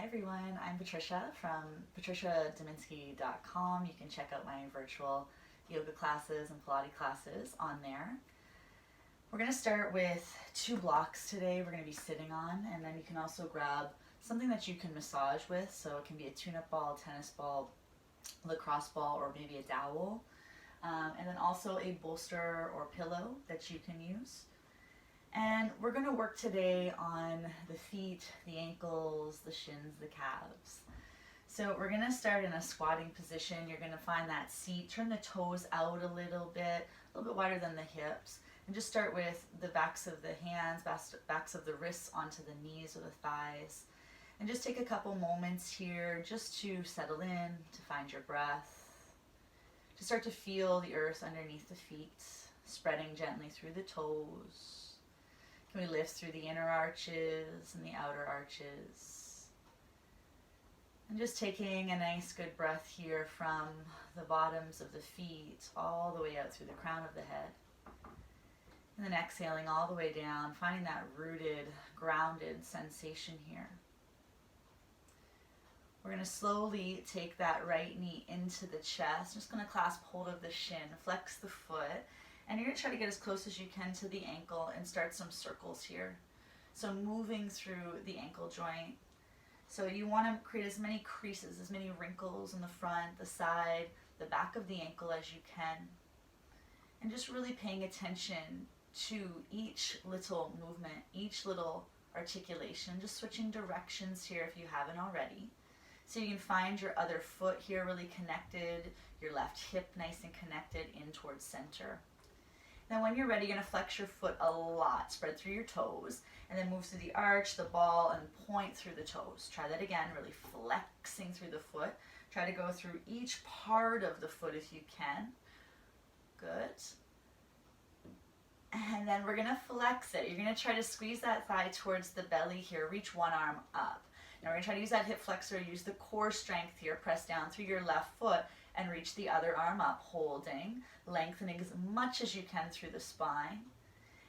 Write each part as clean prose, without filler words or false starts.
everyone, I'm Patricia from patriciadominsky.com. You can check out my virtual yoga classes and Pilates classes on there. We're going to start with 2 blocks today we're going to be sitting on, and then you can also grab something that you can massage with, so it can be a tune-up ball, tennis ball, lacrosse ball, or maybe a dowel. And then also a bolster or pillow that you can use. And we're going to work today on the feet, the ankles, the shins, the calves. So we're going to start in a squatting position. You're going to find that seat, turn the toes out a little bit wider than the hips, and just start with the backs of the hands, backs of the wrists onto the knees or the thighs. And just take a couple moments here just to settle in, to find your breath, to start to feel the earth underneath the feet, spreading gently through the toes. Can we lift through the inner arches and the outer arches? And just taking a nice good breath here from the bottoms of the feet all the way out through the crown of the head. And then exhaling all the way down, finding that rooted, grounded sensation here. We're going to slowly take that right knee into the chest. I'm just going to clasp hold of the shin, flex the foot. And you're going to try to get as close as you can to the ankle and start some circles here. So moving through the ankle joint. So you want to create as many creases, as many wrinkles in the front, the side, the back of the ankle as you can. And just really paying attention to each little movement, each little articulation. Just switching directions here if you haven't already. So you can find your other foot here really connected, your left hip nice and connected in towards center. Now when you're ready, you're going to flex your foot a lot, spread through your toes, and then move through the arch, the ball, and point through the toes. Try that again, really flexing through the foot. Try to go through each part of the foot if you can. Good. And then we're going to flex it. You're going to try to squeeze that thigh towards the belly here. Reach one arm up. Now we're going to try to use that hip flexor, use the core strength here, press down through your left foot and reach the other arm up, holding, lengthening as much as you can through the spine.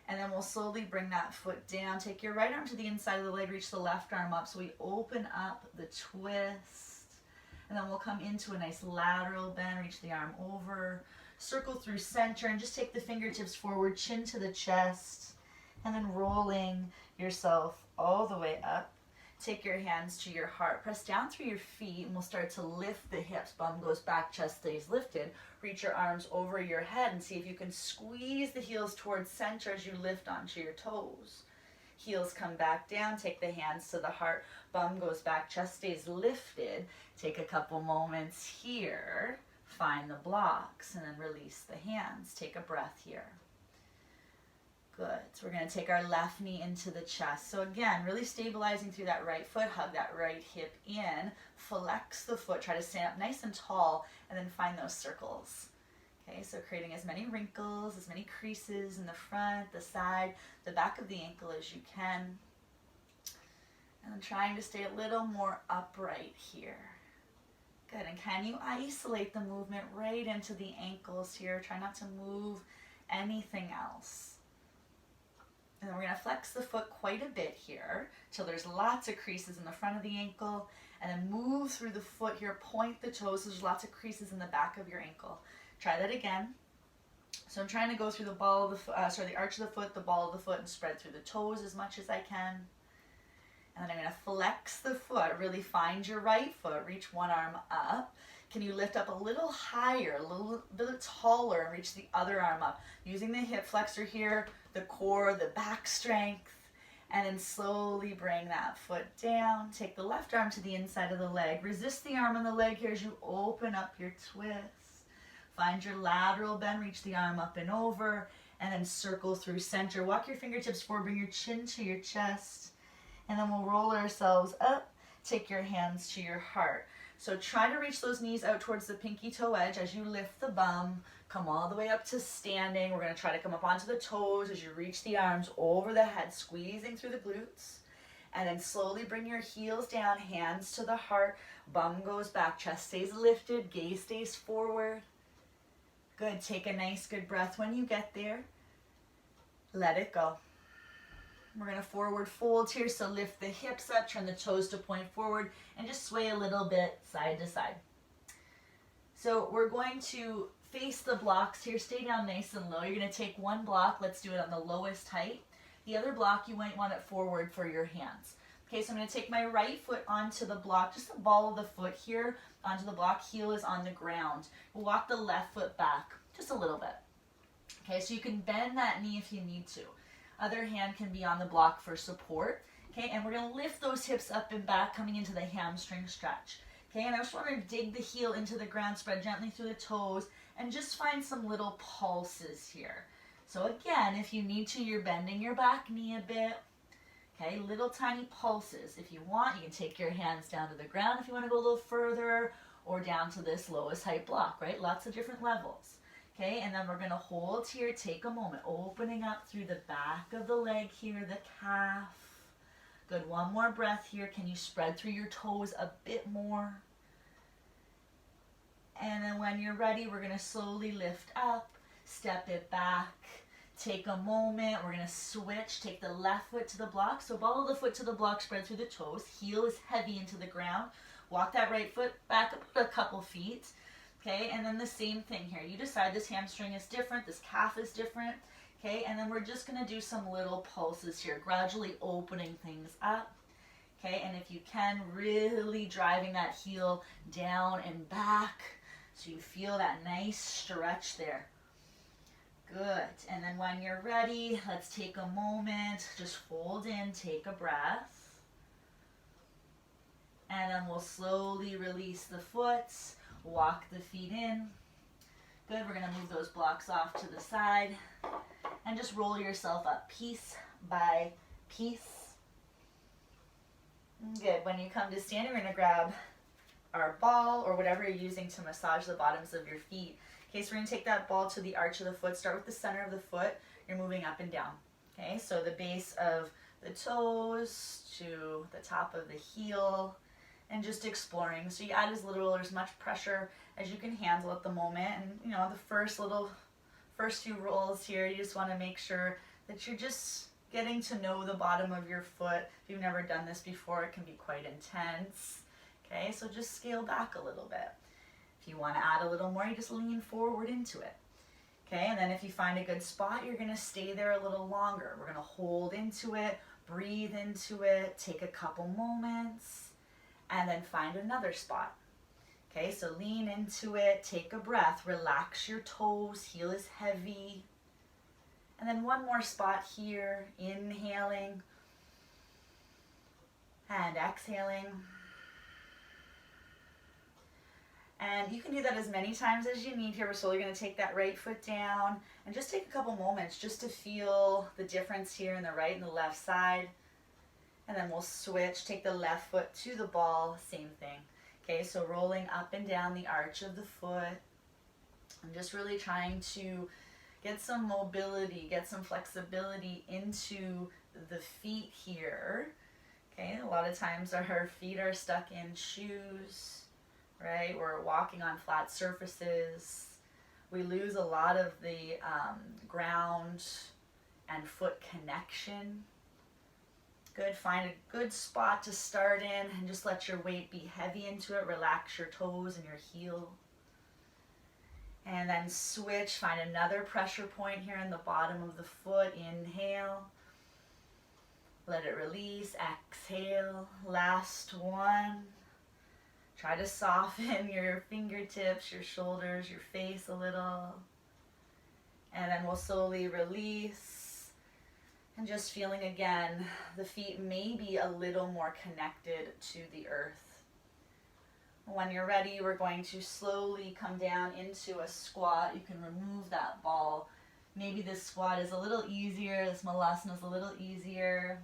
And then we'll slowly bring that foot down. Take your right arm to the inside of the leg, reach the left arm up. So we open up the twist. And then we'll come into a nice lateral bend, reach the arm over, circle through center, and just take the fingertips forward, chin to the chest, and then rolling yourself all the way up. Take your hands to your heart. Press down through your feet, and we'll start to lift the hips. Bum goes back, chest stays lifted. Reach your arms over your head and see if you can squeeze the heels towards center as you lift onto your toes. Heels come back down. Take the hands to the heart. Bum goes back, chest stays lifted. Take a couple moments here. Find the blocks, and then release the hands. Take a breath here. Good. So we're going to take our left knee into the chest. So again, really stabilizing through that right foot, hug that right hip in, flex the foot, try to stand up nice and tall, and then find those circles. Okay, so creating as many wrinkles, as many creases in the front, the side, the back of the ankle as you can. And then trying to stay a little more upright here. Good, and can you isolate the movement right into the ankles here? Try not to move anything else. And then we're going to flex the foot quite a bit here till there's lots of creases in the front of the ankle, and then move through the foot here, point the toes, so there's lots of creases in the back of your ankle. Try that again. So I'm trying to go through the ball of the the arch of the foot, the ball of the foot, and spread through the toes as much as I can. And then I'm going to flex the foot, really find your right foot, reach one arm up. Can you lift up a little higher, a little bit taller, and reach the other arm up? Using the hip flexor here, the core, the back strength, and then slowly bring that foot down. Take the left arm to the inside of the leg. Resist the arm on the leg here as you open up your twist. Find your lateral bend, reach the arm up and over, and then circle through center. Walk your fingertips forward, bring your chin to your chest, and then we'll roll ourselves up. Take your hands to your heart. So try to reach those knees out towards the pinky toe edge as you lift the bum. Come all the way up to standing. We're going to try to come up onto the toes as you reach the arms over the head, squeezing through the glutes. And then slowly bring your heels down, hands to the heart. Bum goes back, chest stays lifted, gaze stays forward. Good. Take a nice good breath when you get there. Let it go. We're going to forward fold here, so lift the hips up, turn the toes to point forward, and just sway a little bit side to side. So we're going to face the blocks here, stay down nice and low. You're going to take one block, let's do it on the lowest height. The other block, you might want it forward for your hands. Okay, so I'm going to take my right foot onto the block, just the ball of the foot here, onto the block, heel is on the ground. We'll walk the left foot back, just a little bit. Okay, so you can bend that knee if you need to. Other hand can be on the block for support. Okay, and we're going to lift those hips up and back, coming into the hamstring stretch. Okay, and I just want to dig the heel into the ground, spread gently through the toes, and just find some little pulses here. So again, if you need to, you're bending your back knee a bit. Okay, little tiny pulses. If you want, you can take your hands down to the ground if you want to go a little further, or down to this lowest height block, right? Lots of different levels. Okay, and then we're going to hold here, take a moment, opening up through the back of the leg here, the calf. Good, one more breath here. Can you spread through your toes a bit more? And then when you're ready, we're going to slowly lift up, step it back, take a moment. We're going to switch, take the left foot to the block. So ball of the foot to the block, spread through the toes. Heel is heavy into the ground. Walk that right foot back about a couple feet. Okay, and then the same thing here. You decide this hamstring is different, this calf is different. Okay, and then we're just going to do some little pulses here, gradually opening things up. Okay, and if you can, really driving that heel down and back so you feel that nice stretch there. Good, and then when you're ready, let's take a moment, just fold in, take a breath. And then we'll slowly release the foot. Walk the feet in. Good, we're going to move those blocks off to the side and just roll yourself up piece by piece. Good, when you come to stand, we're going to grab our ball or whatever you're using to massage the bottoms of your feet. Okay, so we're going to take that ball to the arch of the foot. Start with the center of the foot. You're moving up and down. Okay, so the base of the toes to the top of the heel. And just exploring. So you add as little or as much pressure as you can handle at the moment. And you know, the first few rolls here, you just want to make sure that you're just getting to know the bottom of your foot. If you've never done this before, it can be quite intense. Okay, so just scale back a little bit. If you want to add a little more, you just lean forward into it. Okay, and then if you find a good spot, you're going to stay there a little longer. We're going to hold into it, breathe into it, take a couple moments. And then find another spot. Okay, so lean into it, take a breath, relax your toes, heel is heavy. And then one more spot here, inhaling and exhaling. And you can do that as many times as you need here. We're slowly going to take that right foot down and just take a couple moments just to feel the difference here in the right and the left side. And then we'll switch, take the left foot to the ball, same thing. Okay, so rolling up and down the arch of the foot. I'm just really trying to get some mobility, get some flexibility into the feet here. Okay, a lot of times our feet are stuck in shoes, right? We're walking on flat surfaces. We lose a lot of the ground and foot connection. Good, find a good spot to start in and just let your weight be heavy into it. Relax your toes and your heel. And then switch, find another pressure point here in the bottom of the foot. Inhale. Let it release. Exhale. Last one. Try to soften your fingertips, your shoulders, your face a little. And then we'll slowly release. And just feeling again, the feet may be a little more connected to the earth. When you're ready, we're going to slowly come down into a squat. You can remove that ball. Maybe this squat is a little easier, this malasana is a little easier.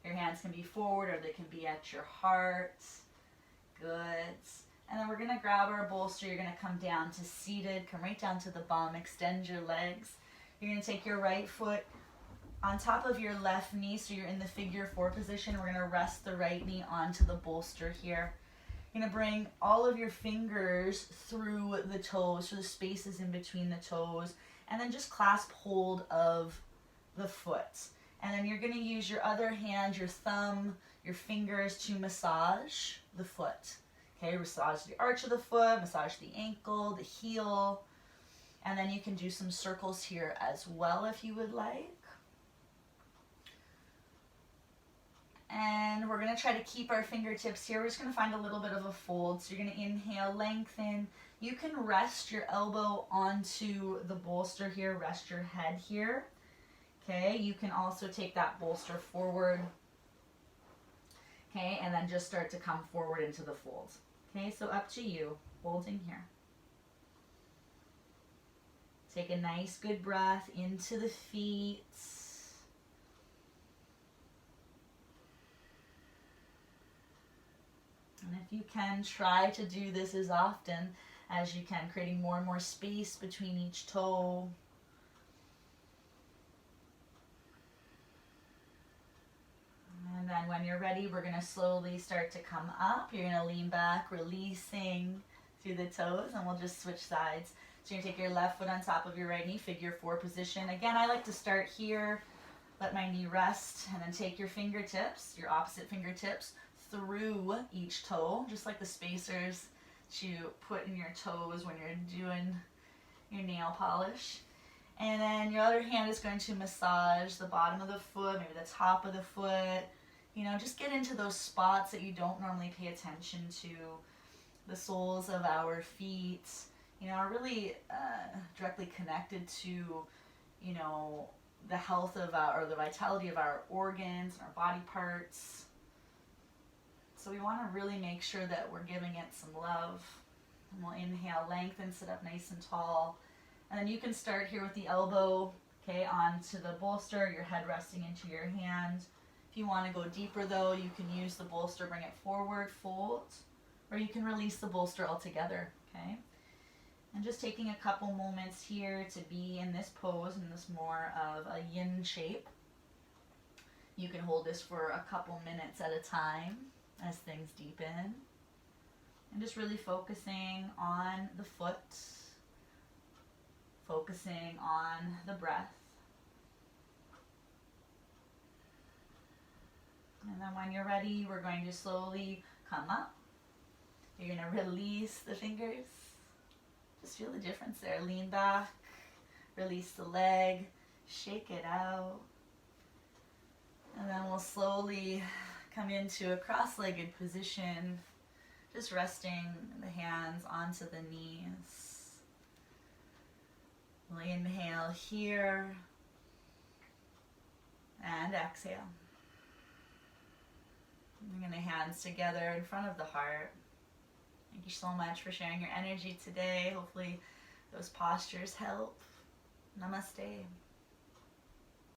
Your hands can be forward or they can be at your heart. Good. And then we're going to grab our bolster. You're going to come down to seated, come right down to the bum, extend your legs. You're going to take your right foot on top of your left knee, so you're in the figure 4 position. We're going to rest the right knee onto the bolster here. You're going to bring all of your fingers through the toes, through the spaces in between the toes, and then just clasp hold of the foot. And then you're going to use your other hand, your thumb, your fingers to massage the foot. Okay, massage the arch of the foot, massage the ankle, the heel. And then you can do some circles here as well if you would like. And we're going to try to keep our fingertips here. We're just going to find a little bit of a fold. So you're going to inhale, lengthen. You can rest your elbow onto the bolster here, rest your head here. Okay, you can also take that bolster forward. Okay, and then just start to come forward into the fold. Okay, so up to you, holding here. Take a nice good breath into the feet. And if you can, try to do this as often as you can, creating more and more space between each toe. And then when you're ready, we're going to slowly start to come up. You're going to lean back, releasing through the toes, and we'll just switch sides. So you're going to take your left foot on top of your right knee, figure four position. Again, I like to start here, let my knee rest, and then take your fingertips, your opposite fingertips, through each toe, just like the spacers that you put in your toes when you're doing your nail polish. And then your other hand is going to massage the bottom of the foot, maybe the top of the foot. You know, just get into those spots that you don't normally pay attention to. The soles of our feet, you know, are really directly connected to, you know, the health of our, or the vitality of our organs and our body parts. So we want to really make sure that we're giving it some love. And we'll inhale, lengthen, sit up nice and tall. And then you can start here with the elbow, okay, onto the bolster, your head resting into your hand. If you want to go deeper though, you can use the bolster, bring it forward, fold, or you can release the bolster altogether, okay? And just taking a couple moments here to be in this pose, in this more of a yin shape. You can hold this for a couple minutes at a time as things deepen. And just really focusing on the foot, focusing on the breath. And then when you're ready, we're going to slowly come up. You're going to release the fingers. Just feel the difference there. Lean back, release the leg, shake it out. And then we'll slowly come into a cross-legged position, just resting the hands onto the knees. We'll inhale here and exhale. Bringing the hands together in front of the heart. Thank you so much for sharing your energy today. Hopefully those postures help. Namaste.